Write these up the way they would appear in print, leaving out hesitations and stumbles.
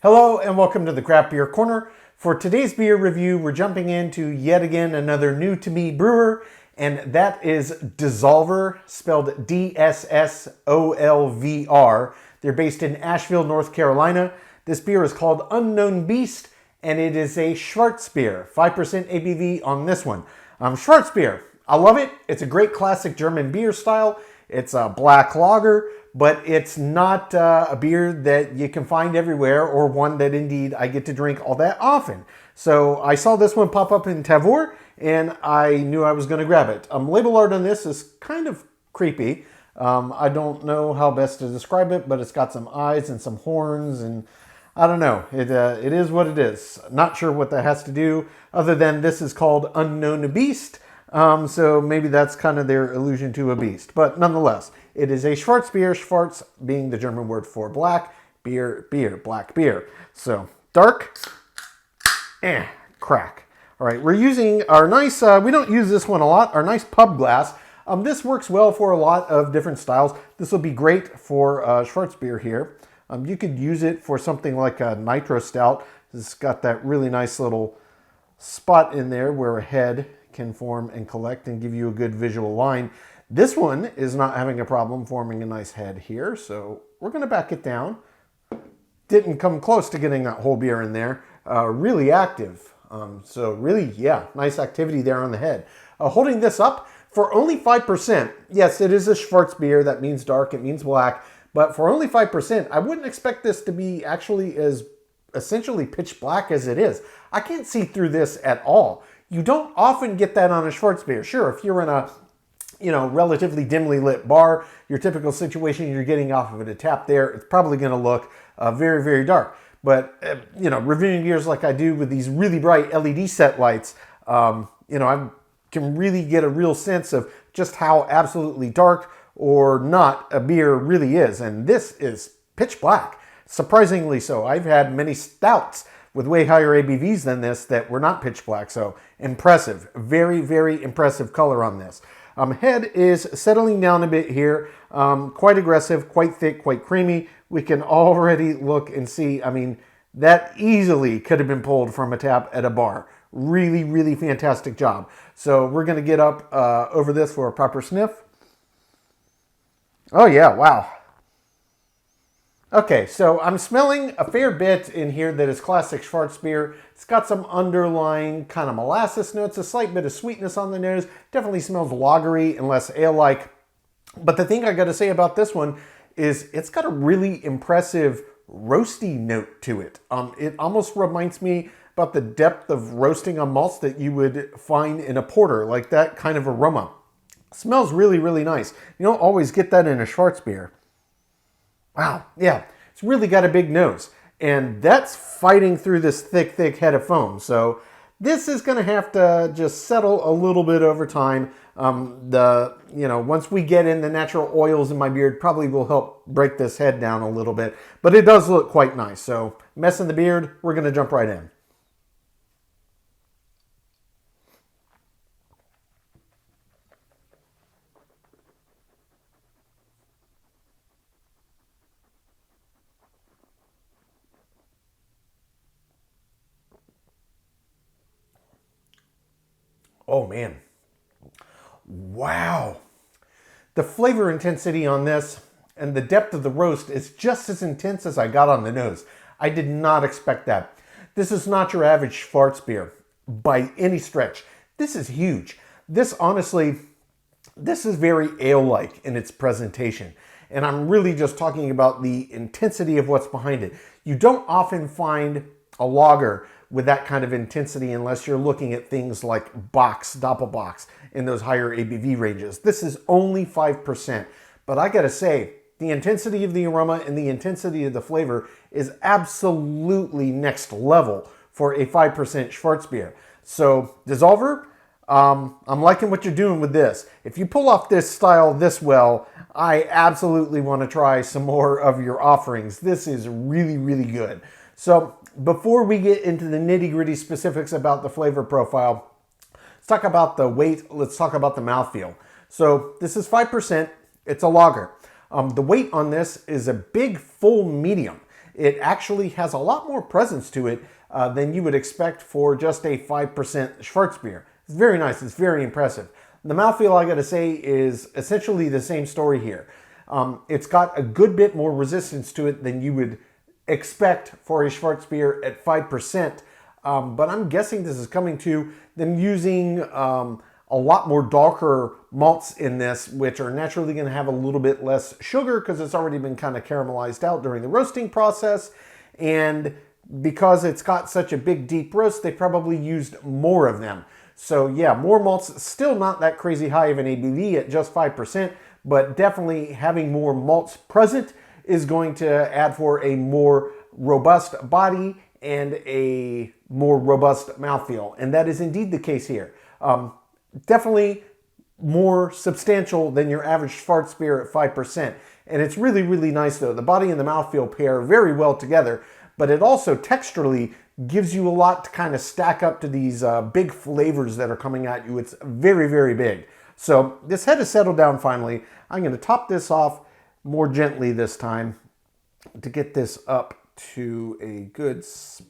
Hello and welcome to the Craft Beer Corner. For today's beer review, we're jumping into yet again another new to me brewer, and that is Dssolvr, spelled D-S-S-O-L-V-R. They're based in Asheville, North Carolina. This beer is called Unknown Beast, and it is a Schwarzbier, 5% ABV on this one. Schwarzbier, I love it. It's a great classic German beer style. It's a black lager, but it's not a beer that you can find everywhere, or one that indeed I get to drink all that often. So I saw this one pop up in Tavour and I knew I was going to grab it. Label art on this is kind of creepy. I don't know how best to describe it, but it's got some eyes and some horns, and I don't know. It is what it is. Not sure what that has to do, other than this is called Unknown Beast. So maybe that's kind of their allusion to a beast. But nonetheless, it is a Schwarzbier, Schwarz being the German word for black, beer, black beer. So dark, crack. All right, we're using our nice, we don't use this one a lot, our nice pub glass. This works well for a lot of different styles. This will be great for Schwarzbier here. You could use it for something like a nitro stout. It's got that really nice little spot in there where a head can form and collect and give you a good visual line. This one is not having a problem forming a nice head here, so we're going to back it down. Didn't come close to getting that whole beer in there. Really active. So really, yeah, nice activity there on the head. Holding this up for only 5%. Yes, it is a Schwarzbier. That means dark, it means black. But for only 5%, I wouldn't expect this to be actually as essentially pitch black as it is. I can't see through this at all. You don't often get that on a Schwarzbier. Sure, if you're in a relatively dimly lit bar, your typical situation, you're getting off of it a tap there, it's probably going to look very, very dark. But, reviewing beers like I do with these really bright LED set lights, I can really get a real sense of just how absolutely dark or not a beer really is. And this is pitch black, surprisingly so. I've had many stouts with way higher ABVs than this that were not pitch black. So impressive, very, very impressive color on this. Head is settling down a bit here, quite aggressive, quite thick, quite creamy. We can already look and see, that easily could have been pulled from a tap at a bar. Really, really fantastic job. So we're going to get up over this for a proper sniff. Oh yeah, wow. Okay, so I'm smelling a fair bit in here that is classic Schwarzbier. It's got some underlying kind of molasses notes, a slight bit of sweetness on the nose. Definitely smells lagery and less ale-like. But the thing I got to say about this one is it's got a really impressive roasty note to it. It almost reminds me about the depth of roasting on malts that you would find in a porter, like that kind of aroma. Smells really, really nice. You don't always get that in a Schwarzbier. Wow, yeah, it's really got a big nose, and that's fighting through this thick, thick head of foam. So this is going to have to just settle a little bit over time. Once we get in the natural oils in my beard, probably will help break this head down a little bit, but it does look quite nice. So mess in the beard, we're going to jump right in. Oh man, wow. The flavor intensity on this and the depth of the roast is just as intense as I got on the nose. I did not expect that. This is not your average Schwarzbier by any stretch. This is huge. This is very ale-like in its presentation. And I'm really just talking about the intensity of what's behind it. You don't often find a lager with that kind of intensity unless you're looking at things like Box, Doppelbox in those higher ABV ranges. This is only 5%, but I gotta say, the intensity of the aroma and the intensity of the flavor is absolutely next level for a 5% Schwarzbier. So Dssolvr, I'm liking what you're doing with this. If you pull off this style this well, I absolutely want to try some more of your offerings. This is really, really good. So before we get into the nitty-gritty specifics about the flavor profile, let's talk about the weight, let's talk about the mouthfeel. So this is 5%, it's a lager. The weight on this is a big full medium. it actually has a lot more presence to it than you would expect for just a 5% Schwarzbier. It's very nice. It's very impressive. The mouthfeel, I got to say, is essentially the same story here. It's got a good bit more resistance to it than you would expect for a Schwarzbier at 5%. But I'm guessing this is coming to them using a lot more darker malts in this, which are naturally going to have a little bit less sugar because it's already been kind of caramelized out during the roasting process. And because it's got such a big deep roast, they probably used more of them. So yeah, more malts, still not that crazy high of an ABV at just 5%, but definitely having more malts present is going to add for a more robust body and a more robust mouthfeel. And that is indeed the case here. Definitely more substantial than your average Schwarzbier at 5%. And it's really, really nice though. The body and the mouthfeel pair very well together, but it also texturally gives you a lot to kind of stack up to these big flavors that are coming at you. It's very, very big. So this head has settled down finally. I'm going to top this off more gently this time to get this up to a good spot.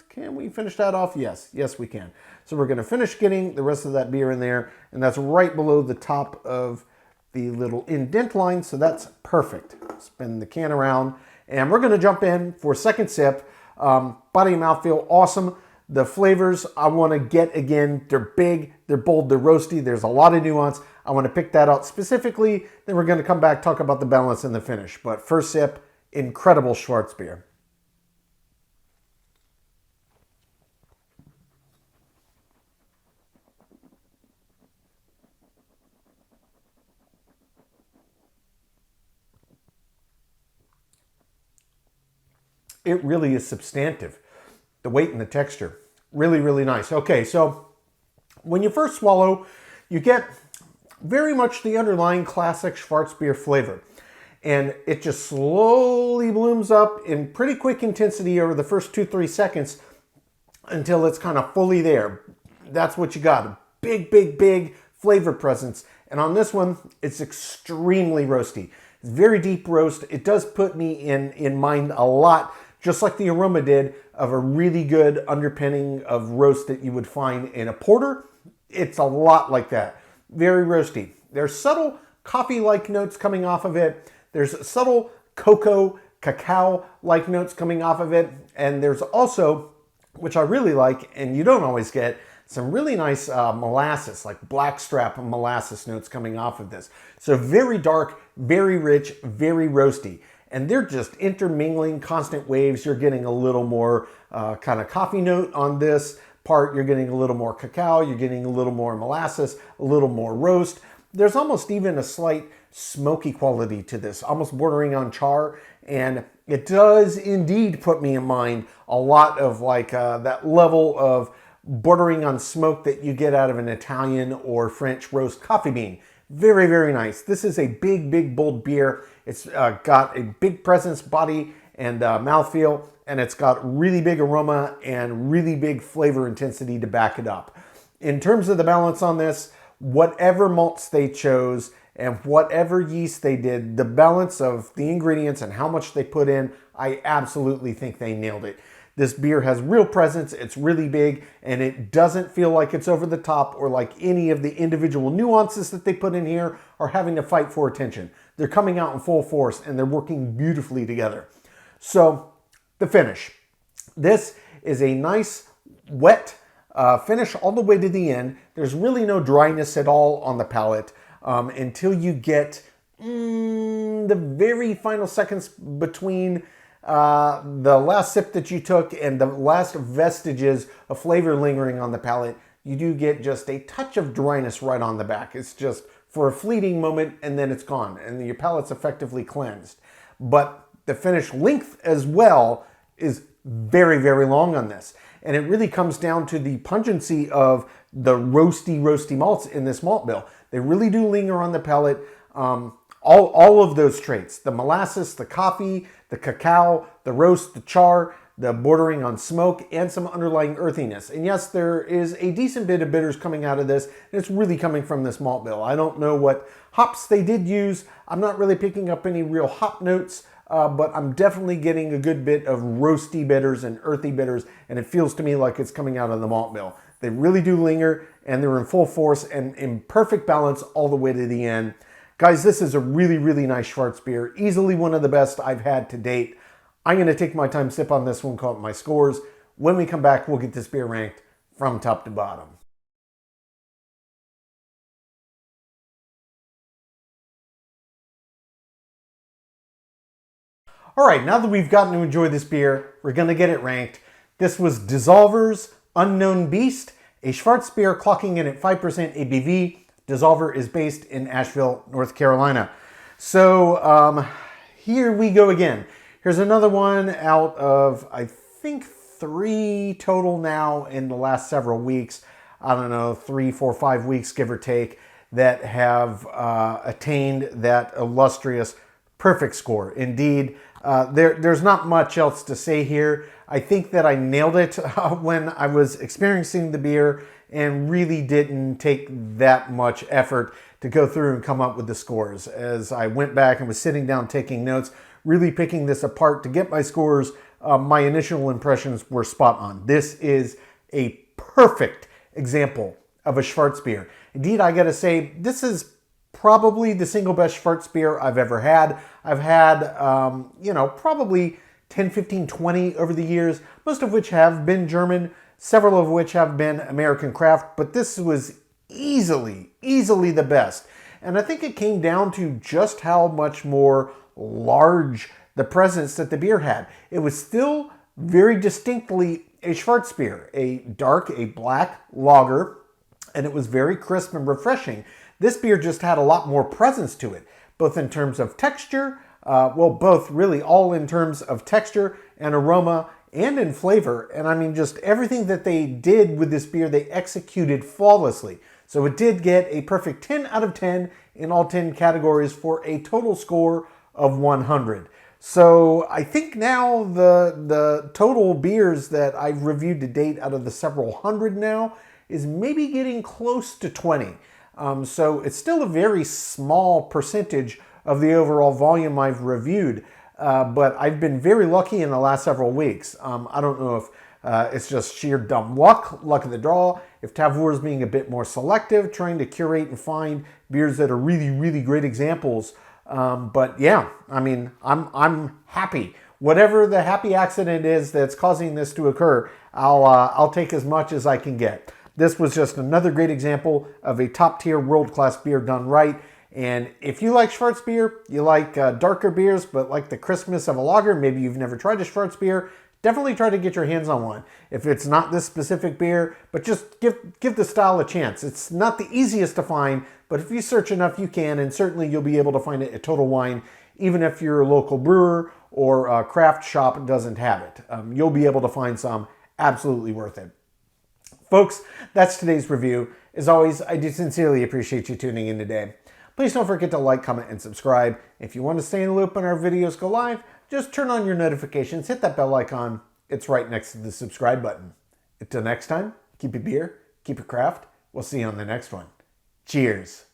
Can we finish that off? Yes, yes we can. So we're going to finish getting the rest of that beer in there, and that's right below the top of the little indent line, so that's perfect. Spin the can around, and we're going to jump in for a second sip. Body and mouthfeel, awesome. The flavors I want to get again, they're big, they're bold, they're roasty, there's a lot of nuance. I want to pick that out specifically, then we're going to come back, talk about the balance and the finish. But first sip, incredible Schwarzbier. It really is substantive. The weight and the texture, really, really nice. Okay, so when you first swallow, you get very much the underlying classic Schwarzbier flavor. And it just slowly blooms up in pretty quick intensity over the first 2-3 seconds until it's kind of fully there. That's what you got. A big, big, big flavor presence. And on this one, it's extremely roasty. It's very deep roast. It does put me in mind a lot, just like the aroma did, of a really good underpinning of roast that you would find in a porter. It's a lot like that. Very roasty. There's subtle coffee-like notes coming off of it. There's subtle cocoa, cacao-like notes coming off of it. And there's also, which I really like, and you don't always get, some really nice molasses, like blackstrap molasses notes coming off of this. So very dark, very rich, very roasty. And they're just intermingling, constant waves. You're getting a little more kind of coffee note on this part. You're getting a little more cacao. You're getting a little more molasses, a little more roast. There's almost even a slight smoky quality to this, almost bordering on char. And it does indeed put me in mind a lot of like that level of bordering on smoke that you get out of an Italian or French roast coffee bean. Very, very nice. This is a big, big, bold beer. It's got a big presence, body, and mouthfeel, and it's got really big aroma and really big flavor intensity to back it up. In terms of the balance on this, whatever malts they chose and whatever yeast they did, the balance of the ingredients and how much they put in, I absolutely think they nailed it. This beer has real presence, it's really big, and it doesn't feel like it's over the top or like any of the individual nuances that they put in here are having to fight for attention. They're coming out in full force and they're working beautifully together. So, the finish. This is a nice, wet finish all the way to the end. There's really no dryness at all on the palate until you get the very final seconds between the last sip that you took and the last vestiges of flavor lingering on the palate. You do get just a touch of dryness right on the back. It's just for a fleeting moment and then it's gone and your palate's effectively cleansed. But the finish length as well is very, very long on this. And it really comes down to the pungency of the roasty malts in this malt bill. They really do linger on the palate. All of those traits, the molasses, the coffee, the cacao, the roast, the char, the bordering on smoke, and some underlying earthiness. And yes, there is a decent bit of bitters coming out of this, and it's really coming from this malt bill. I don't know what hops they did use. I'm not really picking up any real hop notes but I'm definitely getting a good bit of roasty bitters and earthy bitters, and it feels to me like it's coming out of the malt mill. They really do linger, and they're in full force and in perfect balance all the way to the end. Guys, this is a really, really nice Schwarzbier. Easily one of the best I've had to date. I'm going to take my time, sip on this one, call it my scores. When we come back, we'll get this beer ranked from top to bottom. All right, now that we've gotten to enjoy this beer, we're going to get it ranked. This was Dssolvr's Unknown Beast, a Schwarzbier clocking in at 5% ABV. Dssolvr is based in Asheville, North Carolina. So here we go again. Here's another one out of, I think, 3 total now in the last several weeks. I don't know, 3, 4, 5 weeks, give or take, that have attained that illustrious perfect score. Indeed, there's not much else to say here. I think that I nailed it when I was experiencing the beer and really didn't take that much effort to go through and come up with the scores. As I went back and was sitting down taking notes, really picking this apart to get my scores, my initial impressions were spot on. This is a perfect example of a Schwarzbier. Indeed, I gotta say, this is probably the single best Schwarzbier I've ever had. I've had, probably 10, 15, 20 over the years, most of which have been German, several of which have been American craft, but this was easily the best. And I think it came down to just how much more large the presence that the beer had. It was still very distinctly a Schwarzbier, a dark, a black lager, and it was very crisp and refreshing. This beer just had a lot more presence to it, both in terms of texture, both really all in terms of texture and aroma and in flavor. And I mean, just everything that they did with this beer, they executed flawlessly. So it did get a perfect 10 out of 10 in all 10 categories for a total score of 100. So I think now the total beers that I've reviewed to date out of the several hundred now is maybe getting close to 20. So it's still a very small percentage of the overall volume I've reviewed, but I've been very lucky in the last several weeks. I don't know if it's just sheer dumb luck of the draw, if Tavour is being a bit more selective, trying to curate and find beers that are really, really great examples. But yeah, I mean, I'm happy. Whatever the happy accident is that's causing this to occur, I'll take as much as I can get. This was just another great example of a top-tier, world-class beer done right. And if you like Schwarzbier, you like darker beers, but like the crispness of a lager, maybe you've never tried a Schwarzbier, definitely try to get your hands on one. If it's not this specific beer, but just give the style a chance. It's not the easiest to find, but if you search enough, you can, and certainly you'll be able to find it at Total Wine, even if your local brewer or craft shop doesn't have it. You'll be able to find some absolutely worth it. Folks, that's today's review. As always, I do sincerely appreciate you tuning in today. Please don't forget to like, comment, and subscribe. If you want to stay in the loop when our videos go live, just turn on your notifications, hit that bell icon. It's right next to the subscribe button. Until next time, keep your beer, keep your craft. We'll see you on the next one. Cheers.